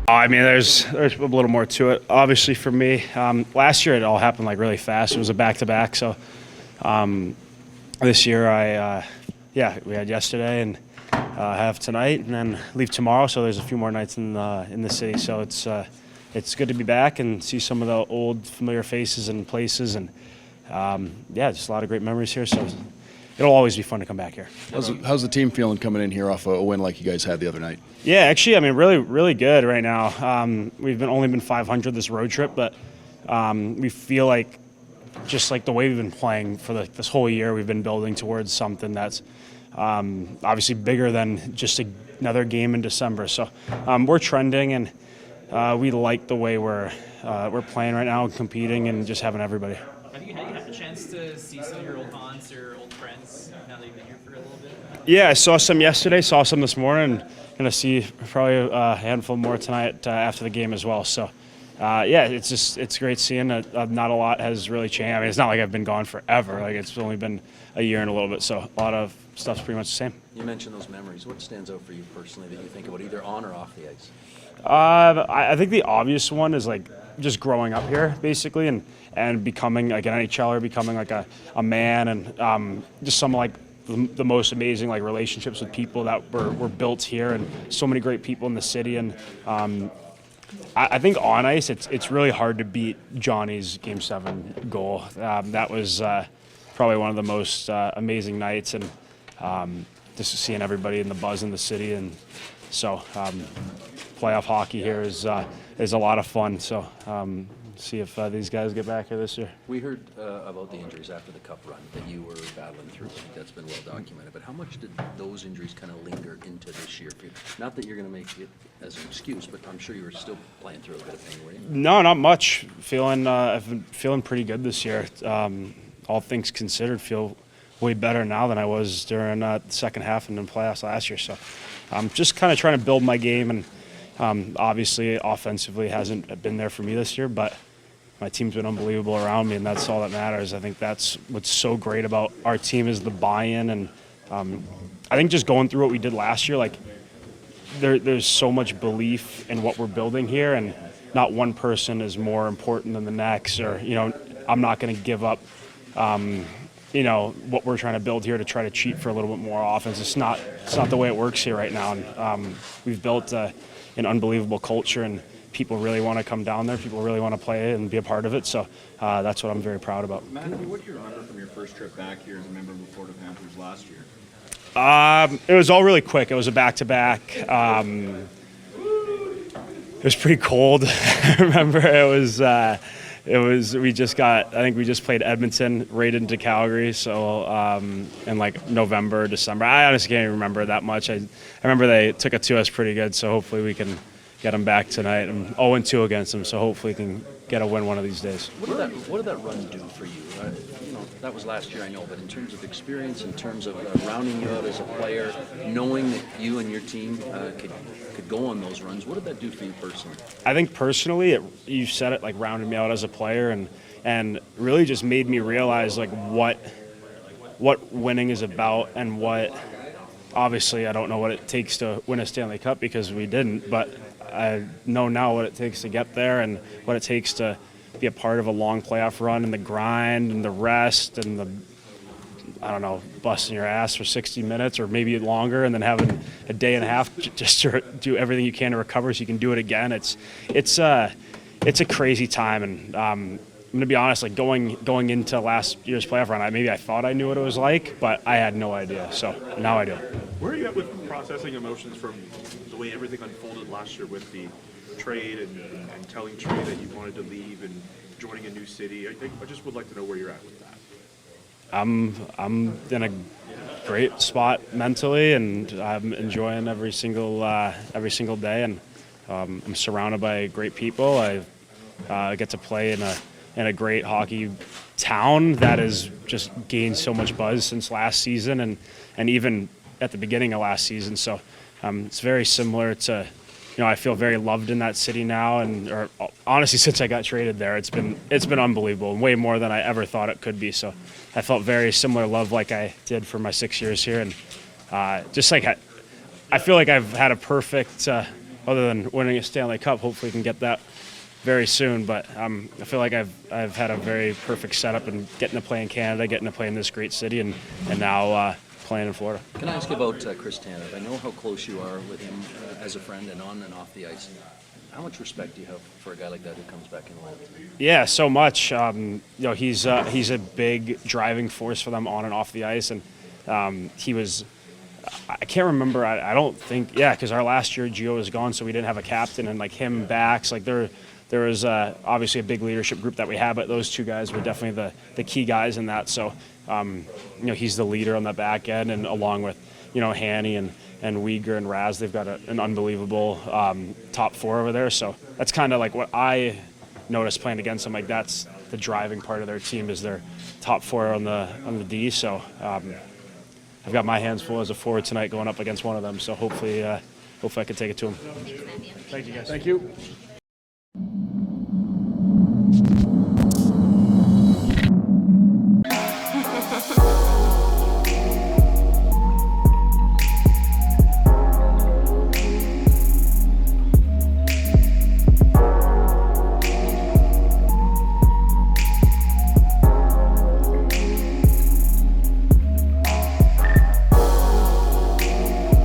I mean, there's a little more to it. Obviously, for me, last year it all happened like really fast. It was a back-to-back. So this year, we had yesterday and have tonight, and then leave tomorrow. So there's a few more nights in the city. So it's good to be back and see some of the old familiar faces and places, and just a lot of great memories here. So it'll always be fun to come back here. How's the team feeling coming in here off a win like you guys had the other night? Yeah, actually, I mean, really, really good right now. We've only been 500 this road trip, but we feel like just like the way we've been playing for this whole year, we've been building towards something that's obviously bigger than just another game in December. So we're trending, and we like the way we're playing right now and competing and just having everybody. Have you had a chance to see some of your old haunts or old friends now that you've been here for a little bit? Yeah, I saw some yesterday, saw some this morning. Going to see probably a handful more tonight after the game as well. So, it's great seeing that not a lot has really changed. I mean, it's not like I've been gone forever. Like, it's only been a year and a little bit. So a lot of stuff's pretty much the same. You mentioned those memories. What stands out for you personally that you think about either on or off the ice? I think the obvious one is like just growing up here, basically, and becoming like an NHLer, becoming like a man, and just some like the most amazing like relationships with people that were built here, and so many great people in the city. And I think on ice, it's really hard to beat Johnny's Game 7 goal. That was probably one of the most amazing nights, and just seeing everybody in the buzz in the city, and so playoff hockey here is a lot of fun. So see if these guys get back here this year. We heard about the injuries after the Cup run that you were battling through. I think that's been well documented. But how much did those injuries kind of linger into this year? Not that you're going to make it as an excuse, but I'm sure you were still playing through a bit of pain, were you? No, not much. I've been feeling pretty good this year. All things considered, feel way better now than I was during the second half and in playoffs last year. So I'm just kind of trying to build my game, and obviously offensively hasn't been there for me this year, but my team's been unbelievable around me, and that's all that matters. I think that's what's so great about our team is the buy-in, and I think just going through what we did last year, like there's so much belief in what we're building here, and not one person is more important than the next, or I'm not going to give up what we're trying to build here to try to cheat for a little bit more offense. It's not the way it works here right now, and we've built an unbelievable culture, and people really want to come down there. People really want to play and be a part of it. So that's what I'm very proud about. Matthew, what do you remember from your first trip back here as a member of the Florida Panthers last year? It was all really quick. It was a back-to-back. It was pretty cold. I remember we just played Edmonton right into Calgary. So in like November, December. I honestly can't even remember that much. I remember they took it to us pretty good. So hopefully we can get them back tonight. I'm 0-2 against them, so hopefully we can get a win one of these days. What did that run do for you? That was last year, I know, but in terms of experience, in terms of rounding you out as a player, knowing that you and your team could go on those runs, what did that do for you personally? I think personally, you said it, like rounded me out as a player, and really just made me realize like what winning is about, and what, obviously I don't know what it takes to win a Stanley Cup because we didn't, but I know now what it takes to get there, and what it takes to be a part of a long playoff run, and the grind and the rest and the, busting your ass for 60 minutes or maybe longer, and then having a day and a half just to do everything you can to recover so you can do it again. It's a crazy time, and I'm going to be honest, like going into last year's playoff run, maybe I thought I knew what it was like, but I had no idea. So now I do. Where are you at with processing emotions from the way everything unfolded last year with the trade and telling Trey that you wanted to leave and joining a new city? I just would like to know where you're at with that. I'm in a great spot mentally, and I'm enjoying every single day, and I'm surrounded by great people. I get to play in a great hockey town that has just gained so much buzz since last season, and even at the beginning of last season. So it's very similar to, I feel very loved in that city now, or honestly since I got traded there, it's been unbelievable, and way more than I ever thought it could be. So I felt very similar love like I did for my 6 years here, and just like I feel like I've had a perfect other than winning a Stanley Cup. Hopefully, we can get that very soon. But I feel like I've had a very perfect setup and getting to play in Canada, getting to play in this great city, and now playing in Florida. Can I ask you about Chris Tanev? I know how close you are with him as a friend and on and off the ice. How much respect do you have for a guy like that who comes back in the lineup? Yeah, so much. He's a big driving force for them on and off the ice, and he was. I can't remember. I don't think. Yeah, because our last year Gio was gone, so we didn't have a captain, and like him backs. Like there was obviously a big leadership group that we had, but those two guys were definitely the key guys in that. So he's the leader on the back end, and along with Hanny and Uyghur and Raz, they've got an unbelievable top four over there. So that's kind of like what I noticed playing against them. Like that's the driving part of their team is their top four on the D. So I've got my hands full as a forward tonight going up against one of them. So hopefully I can take it to them. Thank you guys. Thank you.